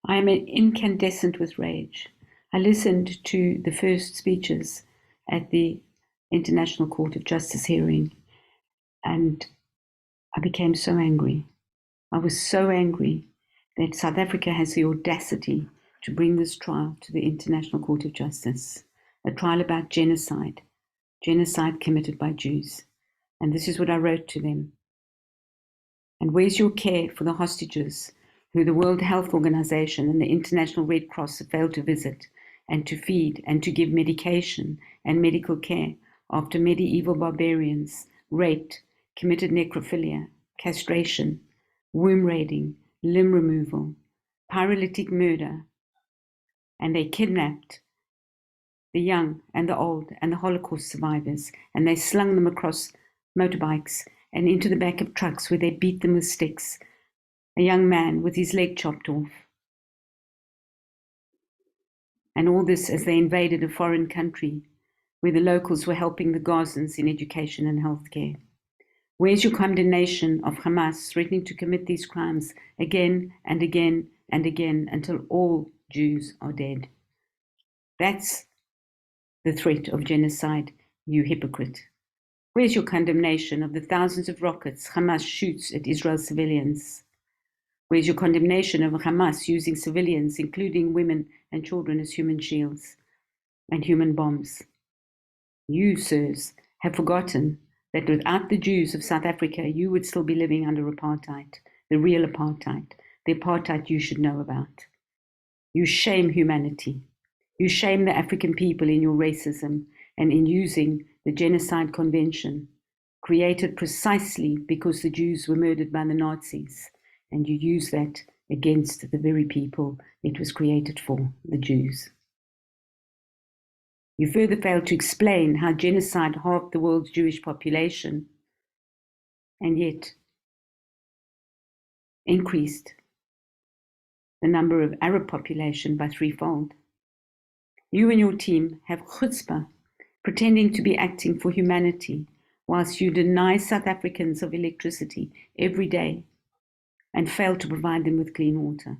I am incandescent with rage. I listened to the first speeches at the International Court of Justice hearing, and I became so angry. I was so angry that South Africa has the audacity to bring this trial to the International Court of Justice, a trial about genocide committed by Jews. And this is what I wrote to them. And where's your care for the hostages who the World Health Organization and the International Red Cross have failed to visit and to feed and to give medication and medical care after medieval barbarians raped, committed necrophilia, castration, womb raiding, limb removal, paralytic murder, and they kidnapped the young and the old and the Holocaust survivors, and they slung them across motorbikes and into the back of trucks where they beat them with sticks, a young man with his leg chopped off. And all this as they invaded a foreign country where the locals were helping the Gazans in education and healthcare. Where's your condemnation of Hamas threatening to commit these crimes again and again and again until all Jews are dead? That's the threat of genocide, you hypocrite. Where's your condemnation of the thousands of rockets Hamas shoots at Israel's civilians? Where's your condemnation of Hamas using civilians, including women and children, as human shields and human bombs? You, sirs, have forgotten that without the Jews of South Africa, you would still be living under apartheid, the real apartheid, the apartheid you should know about. You shame humanity. You shame the African people in your racism and in using the Genocide Convention, created precisely because the Jews were murdered by the Nazis, and you use that against the very people it was created for, the Jews. You further failed to explain how genocide halved the world's Jewish population and yet increased the number of Arab population by threefold. You and your team have chutzpah, pretending to be acting for humanity, whilst you deny South Africans of electricity every day and fail to provide them with clean water,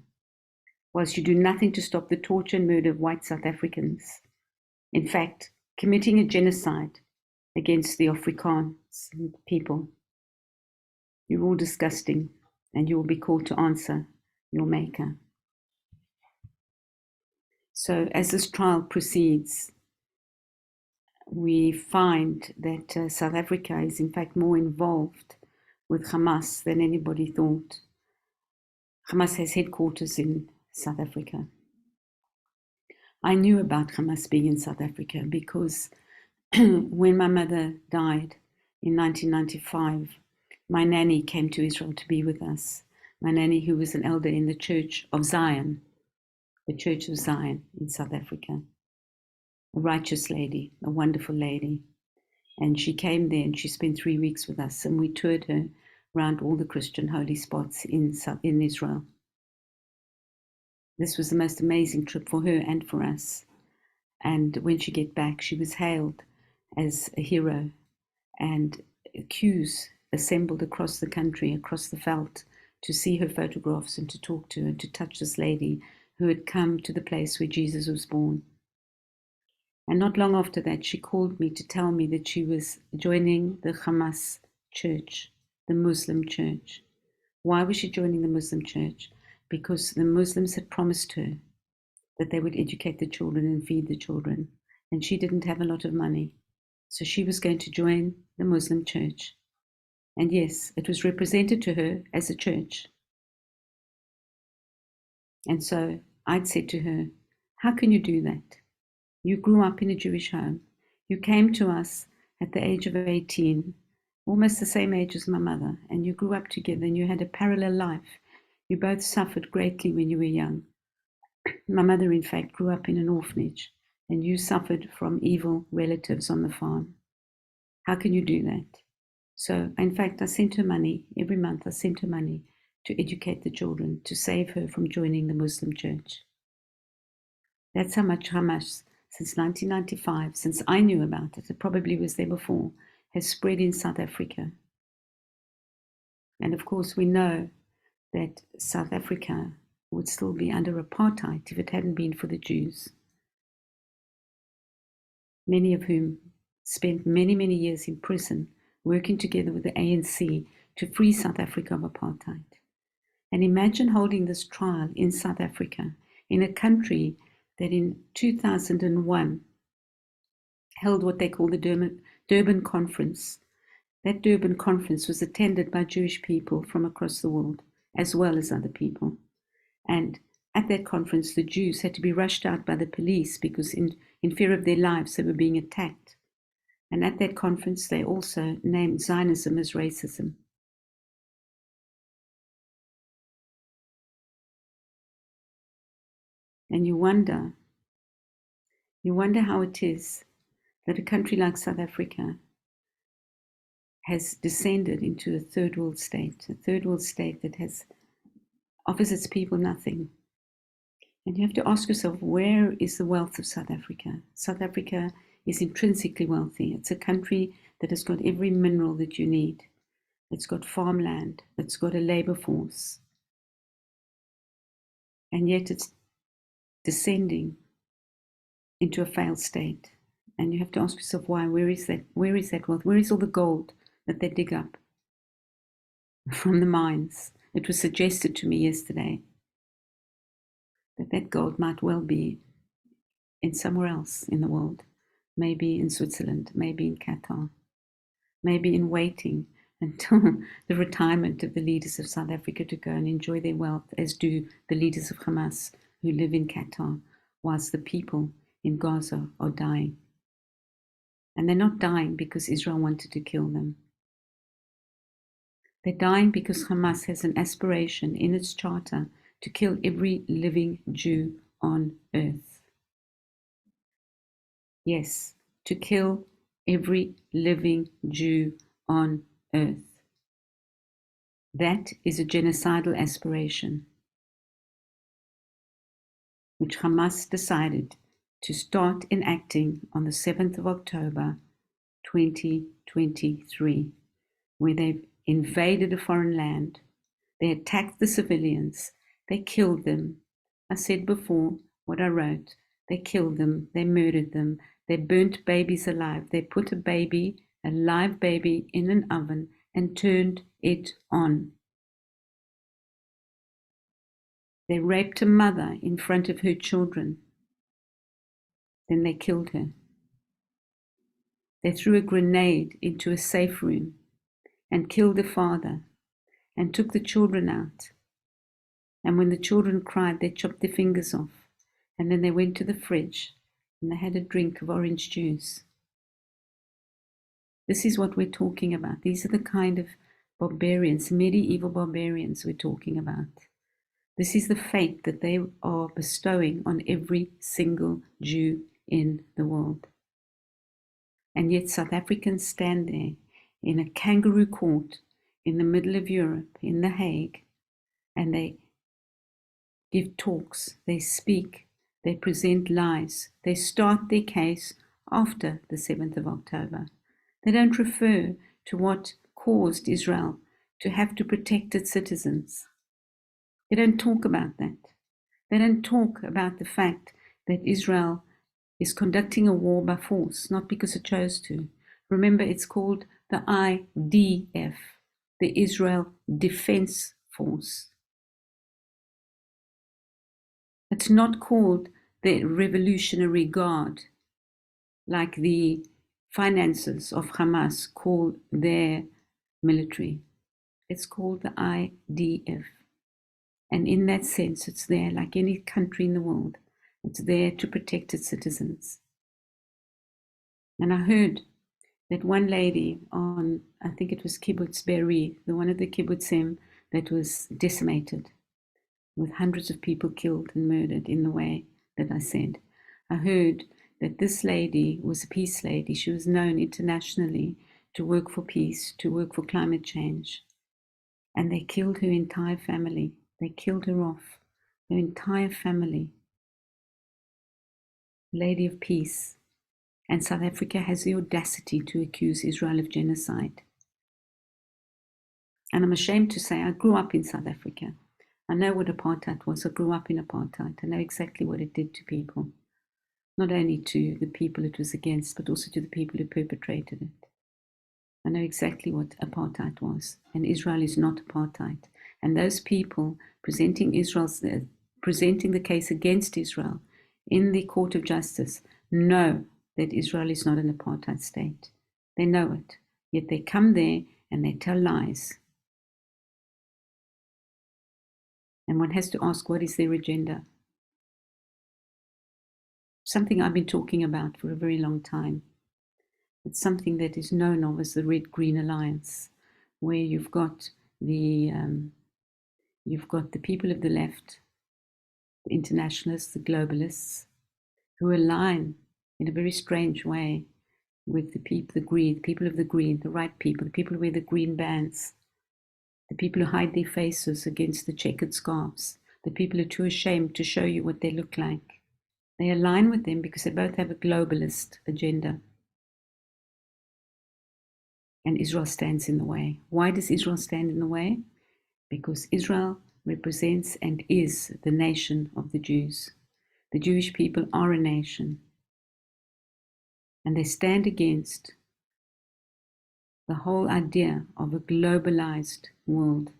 whilst you do nothing to stop the torture and murder of white South Africans. In fact, committing a genocide against the Afrikaans people. You're all disgusting, and you will be called to answer your maker. So as this trial proceeds, we find that South Africa is in fact more involved with Hamas than anybody thought. Hamas has headquarters in South Africa. I knew about Hamas being in South Africa because when my mother died in 1995, my nanny came to Israel to be with us. My nanny, who was an elder in the Church of Zion, the Church of Zion in South Africa. A righteous lady, a wonderful lady. And she came there and she spent 3 weeks with us, and we toured her around all the Christian holy spots in Israel. This was the most amazing trip for her and for us. And when she got back, she was hailed as a hero, and queues assembled across the country, across the veldt, to see her photographs and to talk to her, to touch this lady who had come to the place where Jesus was born. And not long after that, she called me to tell me that she was joining the Hamas church, the Muslim church. Why was she joining the Muslim church? Because the Muslims had promised her that they would educate the children and feed the children, and she didn't have a lot of money. So she was going to join the Muslim church. And yes, it was represented to her as a church. And so I'd said to her, how can you do that? You grew up in a Jewish home. You came to us at the age of 18, almost the same age as my mother, and you grew up together and you had a parallel life. You both suffered greatly when you were young. My mother, in fact, grew up in an orphanage, and you suffered from evil relatives on the farm. How can you do that? So, in fact, I sent her money. Every month I sent her money to educate the children, to save her from joining the Muslim church. That's how much Hamas, since 1995, since I knew about it probably was there before, has spread in South Africa. And of course, we know that South Africa would still be under apartheid if it hadn't been for the Jews, many of whom spent many, many years in prison working together with the ANC to free South Africa of apartheid. And imagine holding this trial in South Africa, in a country that in 2001 held what they call the Durban Conference. That Durban Conference was attended by Jewish people from across the world, as well as other people. And at that conference, the Jews had to be rushed out by the police because in fear of their lives, they were being attacked. And at that conference, they also named Zionism as racism. And you wonder how it is that a country like South Africa has descended into a third world state that offers its people nothing. And you have to ask yourself, where is the wealth of South Africa? South Africa is intrinsically wealthy. It's a country that has got every mineral that you need. It's got farmland. It's got a labor force. And yet it's descending into a failed state. And you have to ask yourself, why? Where is that wealth? Where is all the gold that they dig up from the mines? It was suggested to me yesterday that gold might well be in somewhere else in the world, maybe in Switzerland, maybe in Qatar, maybe in waiting until the retirement of the leaders of South Africa to go and enjoy their wealth, as do the leaders of Hamas who live in Qatar, whilst the people in Gaza are dying. And they're not dying because Israel wanted to kill them. They're dying because Hamas has an aspiration in its charter to kill every living Jew on earth. Yes, to kill every living Jew on earth. That is a genocidal aspiration, which Hamas decided to start enacting on the 7th of October 2023, where they've invaded a foreign land, they attacked the civilians, they killed them. I said before what I wrote, they killed them, they murdered them, they burnt babies alive, they put a live baby in an oven and turned it on. They raped a mother in front of her children. Then they killed her. They threw a grenade into a safe room and killed the father and took the children out. And when the children cried, they chopped their fingers off. And then they went to the fridge and they had a drink of orange juice. This is what we're talking about. These are the kind of barbarians, medieval barbarians we're talking about. This is the fate that they are bestowing on every single Jew in the world. And yet South Africans stand there in a kangaroo court in the middle of Europe, in The Hague, and they give talks, they speak, they present lies, they start their case after the 7th of October. They don't refer to what caused Israel to have to protect its citizens. They don't talk about that. They don't talk about the fact that Israel is conducting a war by force, not because it chose to. Remember, it's called the IDF, the Israel Defense Force. It's not called the Revolutionary Guard, like the financiers of Hamas call their military. It's called the IDF. And in that sense, it's there like any country in the world. It's there to protect its citizens. And I heard that one lady on, I think it was Kibbutz Be'eri, the one of the kibbutzim that was decimated, with hundreds of people killed and murdered in the way that I said. I heard that this lady was a peace lady. She was known internationally to work for peace, to work for climate change. And they killed her entire family. They killed her off, her entire family. Lady of Peace. And South Africa has the audacity to accuse Israel of genocide. And I'm ashamed to say I grew up in South Africa. I know what apartheid was. I grew up in apartheid. I know exactly what it did to people. Not only to the people it was against, but also to the people who perpetrated it. I know exactly what apartheid was. And Israel is not apartheid. And those people presenting the case against Israel in the Court of Justice know that Israel is not an apartheid state. They know it. Yet they come there and they tell lies. And one has to ask, what is their agenda? Something I've been talking about for a very long time. It's something that is known of as the Red-Green Alliance, where you've got the people of the left, the internationalists, the globalists, who align in a very strange way with the people of the green, the right people, the people who wear the green bands, the people who hide their faces against the checkered scarves, the people who are too ashamed to show you what they look like. They align with them because they both have a globalist agenda. And Israel stands in the way. Why does Israel stand in the way? Because Israel represents and is the nation of the Jews. The Jewish people are a nation. And they stand against the whole idea of a globalized world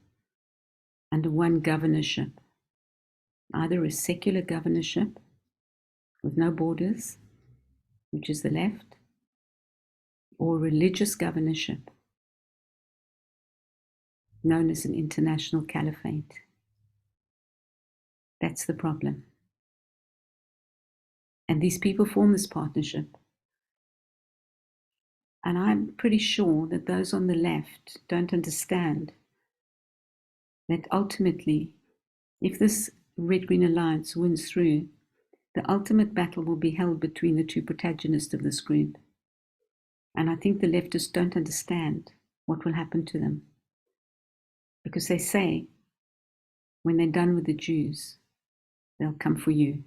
under one governorship, either a secular governorship with no borders, which is the left, or religious governorship, known as an international caliphate. That's the problem. And these people form this partnership. And I'm pretty sure that those on the left don't understand that ultimately, if this Red-Green Alliance wins through, the ultimate battle will be held between the two protagonists of this group. And I think the leftists don't understand what will happen to them. Because they say, when they're done with the Jews, they'll come for you.